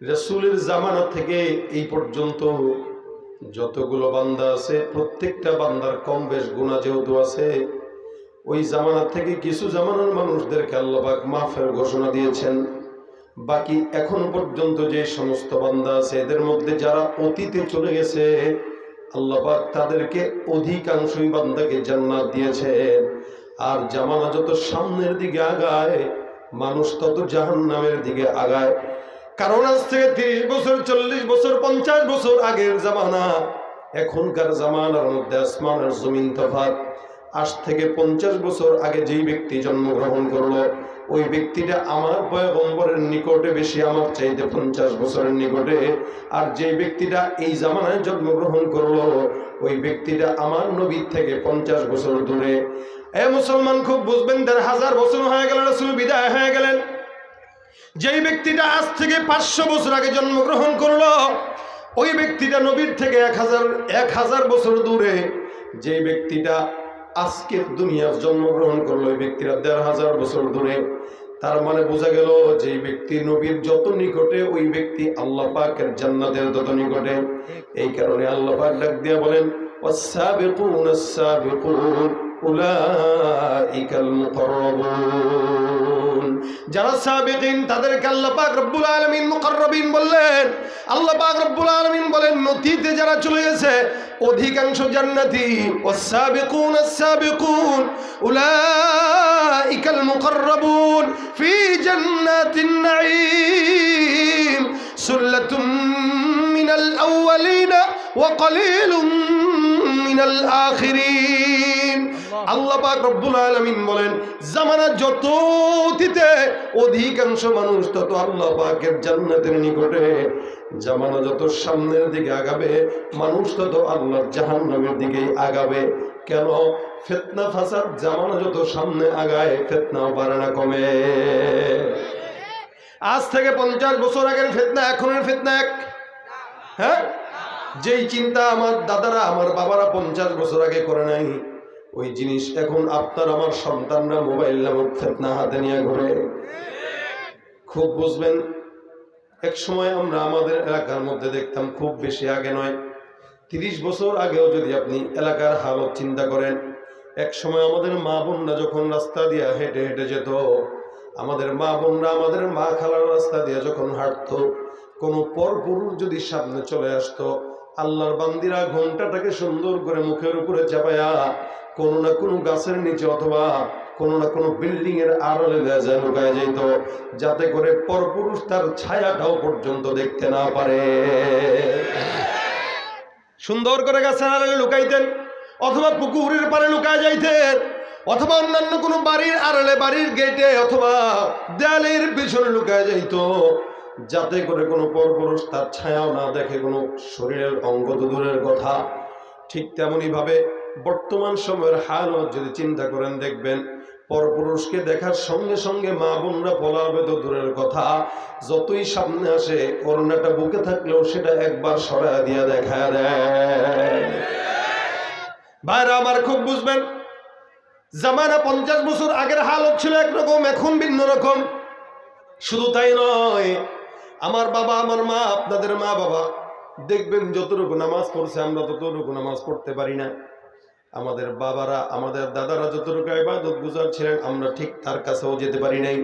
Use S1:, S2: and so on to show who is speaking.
S1: রাসূলের জামানা থেকে এই পর্যন্ত যতগুলো বান্দা আছে প্রত্যেকটা বান্দার কম বেশ গুনাহ যেহেতু আছে, ওই জামানা থেকে কিছু জামানার মানুষদেরকে আল্লাহ পাক মাফের ঘোষণা দিয়েছেন। বাকি এখন পর্যন্ত যে সমস্ত বান্দা আছে এদের মধ্যে যারা অতীতে চলে গেছে আল্লাহ পাক তাদেরকে অধিকাংশই বান্দাকে জান্নাত দিয়েছেন। আর জামানা যত সামনের দিকে আগায় মানুষ তত জাহান্নামের দিকে আগায়। কারণ আজ থেকে 30 বছর 40 বছর 50 বছর আগের জামানা এখনকার জামানার মধ্যে আসমান আর জমিন তফাৎ। আজ থেকে 50 বছর আগে যেই ব্যক্তি জন্মগ্রহণ করলো ওই ব্যক্তিটা আমার পয়গম্বরের নিকটে বেশি, আমার চাইতে 50 বছরের নিকটে। আর যে ব্যক্তিটা এই জামানায় জন্মগ্রহণ করলো ওই ব্যক্তিটা আমার নবীর থেকে 50 বছর দূরে। এ মুসলমান খুব বুঝবেন, 1500 বছর হয়ে গেল রাসূল বিদায় হয়ে গেলেন। যেই ব্যক্তিটা আজ থেকে 500 বছর আগে জন্মগ্রহণ করলো ওই ব্যক্তিটা নবীর থেকে 1000 বছর দূরে। যে ব্যক্তিটা আজকের দুনিয়ার জন্মগ্রহণ করলো ওই ব্যক্তিরা 1500 বছর দূরে। তার মানে বোঝা গেল যে ব্যক্তি নবীর যত নিকটে ওই ব্যক্তি আল্লাহ পাকের জান্নাতের তত নিকটে। এই কারণে আল্লাহ পাক ডাক দিয়ে বলেন ওয়াস-সাবিকুনাস সাবিকুন উলাইকাল মুকাররাবুন। যারা সাবিকিন তাদেরকে আল্লাহ পাক রব্বুল আলামিন মুকাররাবিন বললেন। আল্লাহ পাক রব্বুল আলামিন বলেন নতীতে যারা চলে গেছে অধিকাংশ জান্নাতি। ওয়াস-সাবিকুনাস সাবিকুন উলাইকাল মুকাররাবুন ফি জান্নাতিন নাঈম সুল্লাতুম মিনাল আউয়ালিনা ওয়া কলিলুম মিনাল আখিরিন। আল্লাহ পাক রব্বুল আলামিন বলেন জামানা যত অতীতে অধিকাংশ মানুষ তত আল্লাহ পাকের জান্নাতের নিকটে। জামানা যত সামনের দিকে আগাবে মানুষ তত আল্লাহর জাহান্নামের দিকে আগাবে। কেন? ফিতনা ফাসাদ জামানা যত সামনে আগায় ফিতনাও বাড়ে না কমে। আজ থেকে 50 বছর আগের ফিতনা এখনের ফিতনা এক? হ্যাঁ, যেই চিন্তা আমার দাদারা আমার বাবারা 50 বছর আগে করে নাই ওই জিনিস এখন আপনার আমার সন্তানরা মোবাইল নামক ফিতনা হাতে নিয়ে ঘুরে। খুব বুঝবেন, এক সময় আমরা আমাদের এলাকার মধ্যে দেখতাম, খুব বেশি আগে নয় 30 বছর আগেও যদি আপনি এলাকার হালত চিন্তা করেন, এক সময় আমাদের মা বোনরা যখন রাস্তা দিয়ে হেঁটে হেঁটে যেত, আমাদের মা বোনরা আমাদের মা খালার রাস্তা দিয়ে যখন হাঁটতো, কোনো পরপুরুষ যদি সামনে চলে আসতো আল্লাহর বান্দিরা ঘন্টাটাকে সুন্দর করে মুখের উপরে চাপায়া কোনো না কোনো গাছের নিচে অথবা কোনো না কোনো বিল্ডিং এর আড়ালে লুকায় যেত, যাতে করে পরপুরুষ তার ছায়াটাও পর্যন্ত দেখতে না পারে। সুন্দর করে গাছের আড়ালে লুকাইতেন, অথবা পুকুরের পাড়ে লুকায় যাইতেন, অথবা অন্যান্য কোনো বাড়ির আড়ালে, বাড়ির গেটে অথবা দেয়ালের পিছনে লুকায় যাইত, যাতে করে কোনো পরপুরুষ তার ছায়াও না দেখে, কোনো শরীরের অঙ্গ তো দূরের কথা। ঠিক তেমনই ভাবে বর্তমান সময়ের হালত যদি চিন্তা করেন দেখবেন পরপুরুষকে দেখার সঙ্গে সঙ্গে মা বোনরা পলাবে তো দূরের কথা, যতই সামনে আসে ওড়নাটা বুকে থাকলেও সেটা একবার সরায় দিয়ে দেখা দেয়। ভাইরা আমার খুব বুঝবেন, জামানা 50 বছর আগের হালত ছিল একরকম, এখন ভিন্ন রকম। শুধু তাই নয়, আমার বাবা আমার মা আপনাদের মা বাবা দেখবেন যতটুকু নামাজ পড়ছে আমরা ততটুকু নামাজ পড়তে পারি না। আমাদের বাবারা আমাদের দাদারা যতটুকু ইবাদত গুজার ছিলেন আমরা ঠিক তার কাছেও যেতে পারি নাই।